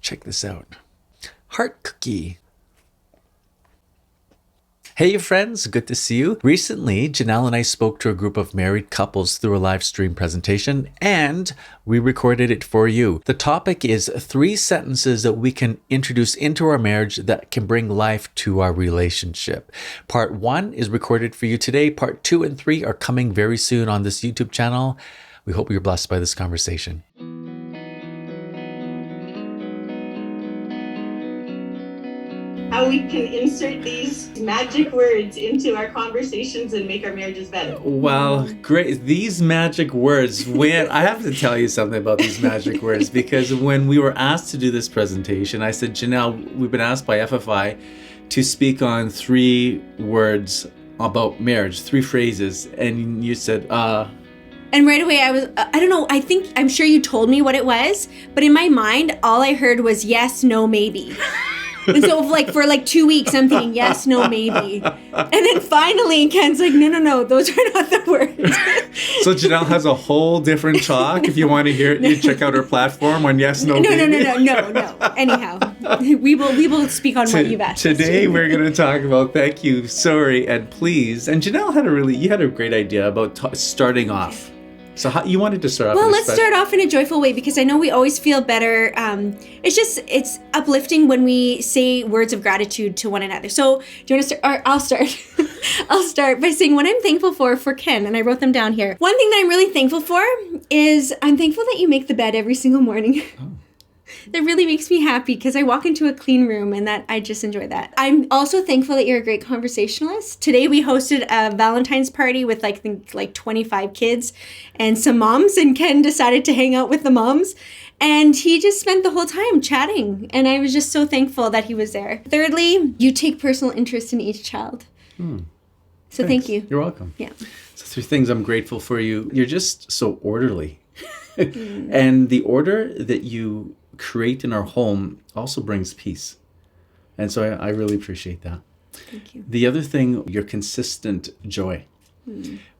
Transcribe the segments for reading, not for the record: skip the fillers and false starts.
Check this out. Heart cookie. Hey friends, good to see you. Recently, Janelle and I spoke to a group of married couples through a live stream presentation, and we recorded it for you. The topic is 3 sentences that we can introduce into our marriage that can bring life to our relationship. Part 1 is recorded for you today. Part 2 and 3 are coming very soon on this YouTube channel. We hope you're blessed by this conversation. How we can insert these magic words into our conversations and make our marriages better. Well, great. These magic words, I have to tell you something about these magic words, because when we were asked to do this presentation, I said, Janelle, we've been asked by FFI to speak on 3 words about marriage, 3 phrases. And you said, And right away I don't know, I'm sure you told me what it was, but in my mind, all I heard was yes, no, maybe. And so for 2 weeks, I'm thinking, yes, no, maybe. And then finally, Ken's like, no, those are not the words. So Janelle has a whole different talk. If you want to hear it, you check out her platform on yes, no, maybe. No. Anyhow, we will speak on what you've asked. Today, we're going to talk about thank you, sorry, and please. And Janelle had a great idea about starting off. So how you wanted to start off? Well, let's start off in a joyful way, because I know we always feel better. It's uplifting when we say words of gratitude to one another. So do you want to start? Or I'll start. I'll start by saying what I'm thankful for Ken, and I wrote them down here. One thing that I'm really thankful for is I'm thankful that you make the bed every single morning. Oh. That really makes me happy, because I walk into a clean room and that I just enjoy that. I'm also thankful that you're a great conversationalist. Today we hosted a Valentine's party with I think 25 kids and some moms, and Ken decided to hang out with the moms. And he just spent the whole time chatting, and I was just so thankful that he was there. Thirdly, you take personal interest in each child. So thank you. You're welcome. Yeah. So 3 things I'm grateful for you. You're just so orderly. And the order that you create in our home also brings peace. And so I really appreciate that. Thank you. The other thing, your consistent joy.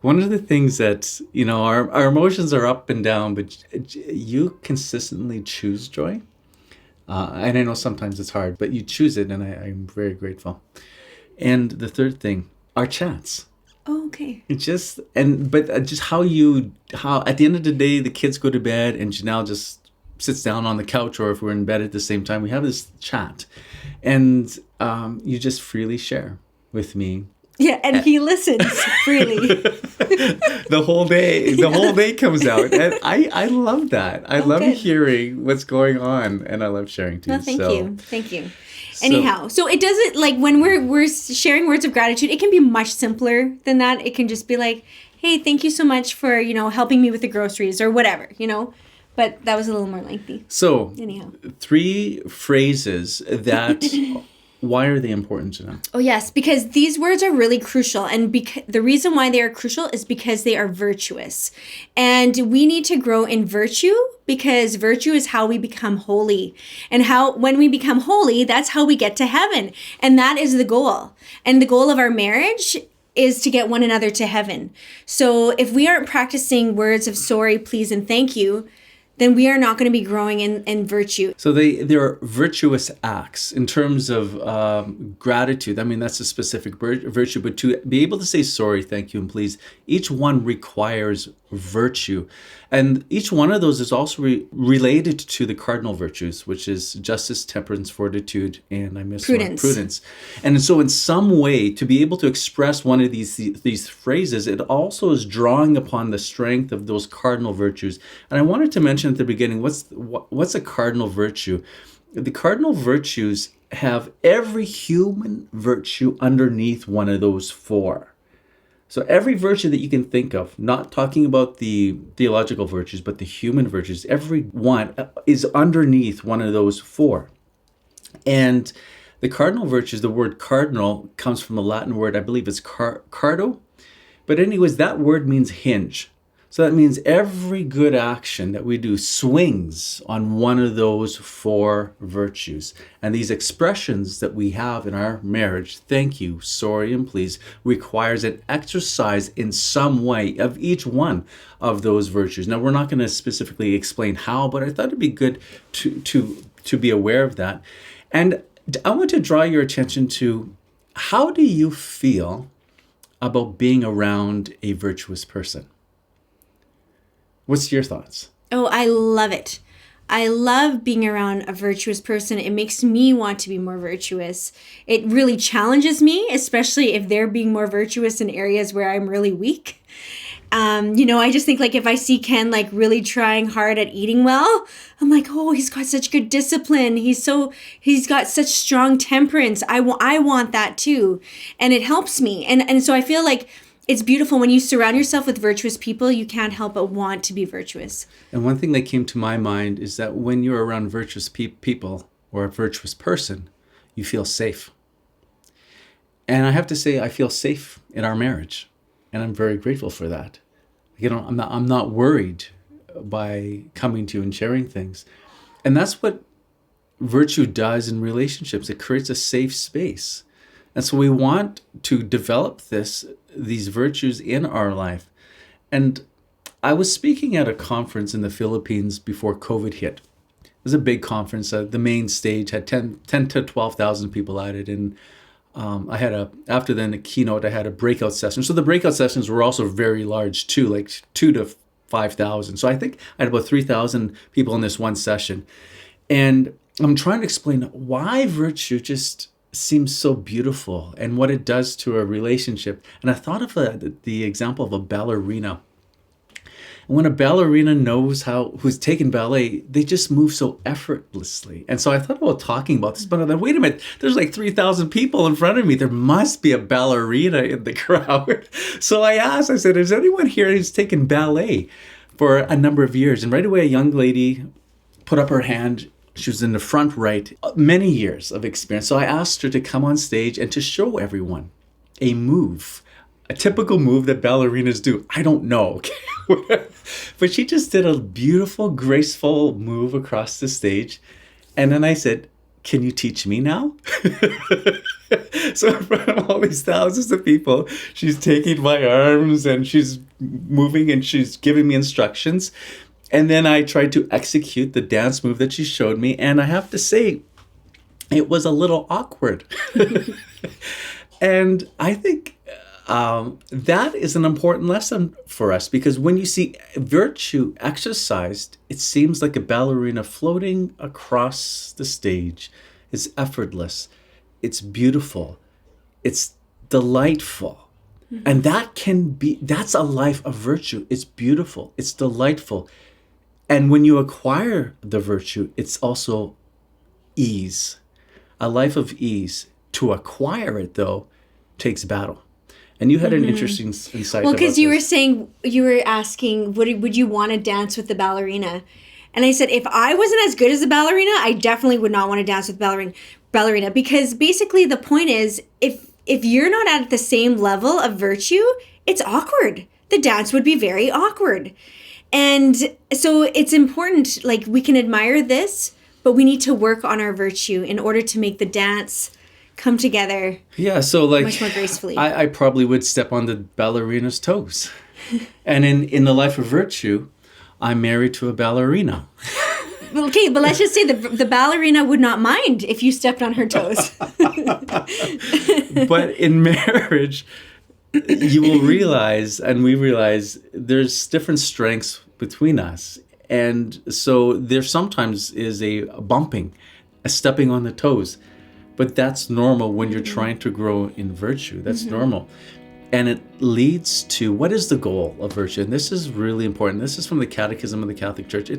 One of the things that, our emotions are up and down, but you consistently choose joy. And I know sometimes it's hard, but you choose it, and I'm very grateful. And the third thing, our chats. Oh, okay. Just how at the end of the day, the kids go to bed and Janelle just sits down on the couch, or if we're in bed at the same time, we have this chat, and you just freely share with me. Yeah, and he listens freely. The whole day comes out, and I love that. I love hearing what's going on, and I love sharing too. Well, thank you. Anyhow, so it doesn't, when we're sharing words of gratitude, it can be much simpler than that. It can just be like, hey, thank you so much for, helping me with the groceries or whatever, But that was a little more lengthy. So, anyhow, 3 phrases that, why are they important to know? Oh, yes, because these words are really crucial. And the reason why they are crucial is because they are virtuous. And we need to grow in virtue, because virtue is how we become holy. And when we become holy, that's how we get to heaven. And that is the goal. And the goal of our marriage is to get one another to heaven. So if we aren't practicing words of sorry, please, and thank you, then we are not going to be growing in virtue. So there are virtuous acts in terms of gratitude. I mean, that's a specific virtue, but to be able to say sorry, thank you, and please, each one requires virtue. And each one of those is also related to the cardinal virtues, which is justice, temperance, fortitude, and I missed prudence. And so in some way, to be able to express one of these phrases, it also is drawing upon the strength of those cardinal virtues. And I wanted to mention at the beginning, what's a cardinal virtue? The cardinal virtues have every human virtue underneath one of those 4. So every virtue that you can think of, not talking about the theological virtues, but the human virtues, every one is underneath one of those 4. And the cardinal virtues, the word cardinal comes from a Latin word, I believe it's cardo. But anyways, that word means hinge. So that means every good action that we do swings on one of those 4 virtues. And these expressions that we have in our marriage, thank you, sorry, and please, requires an exercise in some way of each one of those virtues. Now, we're not going to specifically explain how, but I thought it'd be good to to be aware of that. And I want to draw your attention to, how do you feel about being around a virtuous person? What's your thoughts? Oh, I love it. I love being around a virtuous person. It makes me want to be more virtuous. It really challenges me, especially if they're being more virtuous in areas where I'm really weak. I just think, like, if I see Ken like really trying hard at eating well, I'm like, oh, he's got such good discipline. He's got such strong temperance. I want that too. And it helps me. And so I feel like it's beautiful when you surround yourself with virtuous people, you can't help but want to be virtuous. And one thing that came to my mind is that when you're around virtuous people or a virtuous person, you feel safe. And I have to say, I feel safe in our marriage. And I'm very grateful for that. I'm not worried by coming to you and sharing things. And that's what virtue does in relationships. It creates a safe space. And so we want to develop these virtues in our life. And I was speaking at a conference in the Philippines before COVID hit. It was a big conference. The main stage had 10 to 12,000 people at it. And after the keynote, I had a breakout session. So the breakout sessions were also very large too, like 2 to 5,000. So I think I had about 3,000 people in this one session. And I'm trying to explain why virtue just seems so beautiful and what it does to a relationship. And I thought of the example of a ballerina. And when a ballerina knows who's taken ballet, they just move so effortlessly. And so I thought about talking about this, but then wait a minute, there's like 3,000 people in front of me. There must be a ballerina in the crowd. So I said, is anyone here who's taken ballet for a number of years? And right away, a young lady put up her hand. She was in the front right, many years of experience. So I asked her to come on stage and to show everyone a move. A typical move that ballerinas do. I don't know. But she just did a beautiful, graceful move across the stage. And then I said, can you teach me now? So in front of all these thousands of people, she's taking my arms and she's moving and she's giving me instructions. And then I tried to execute the dance move that she showed me. And I have to say, it was a little awkward. And I think that is an important lesson for us, because when you see virtue exercised, it seems like a ballerina floating across the stage. It's effortless. It's beautiful. It's delightful. Mm-hmm. And that's a life of virtue. It's beautiful. It's delightful. And when you acquire the virtue, it's also ease, a life of ease. To acquire it, though, takes battle. And you had an interesting insight. Well, because you were asking, would you want to dance with the ballerina? And I said, if I wasn't as good as the ballerina, I definitely would not want to dance with ballerina. Because basically the point is, if you're not at the same level of virtue, it's awkward. The dance would be very awkward. And so it's important, like, we can admire this, but we need to work on our virtue in order to make the dance come together. Yeah, so like much more gracefully. I probably would step on the ballerina's toes. And in the life of virtue, I'm married to a ballerina. Okay, but let's just say the ballerina would not mind if you stepped on her toes. But in marriage, you will realize, and we realize, there's different strengths between us. And so there sometimes is a bumping, a stepping on the toes. But that's normal when you're trying to grow in virtue. That's normal. And it leads to, what is the goal of virtue? And this is really important. This is from the Catechism of the Catholic Church.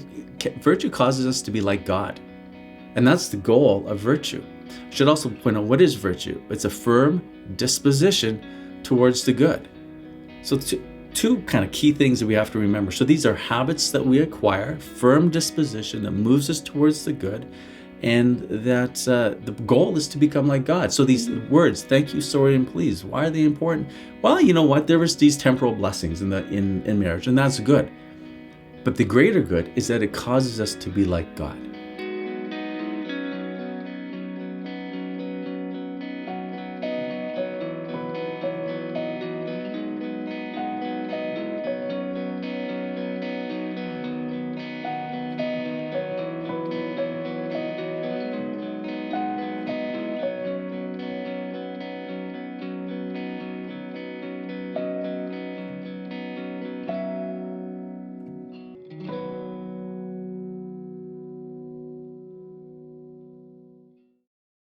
Virtue causes us to be like God. And that's the goal of virtue. I should also point out, what is virtue? It's a firm disposition towards the good. So two kind of key things that we have to remember. So these are habits that we acquire, firm disposition that moves us towards the good, and that the goal is to become like God. So these words, thank you, sorry, and please, why are they important? Well, you know what? There was these temporal blessings in marriage, and that's good. But the greater good is that it causes us to be like God.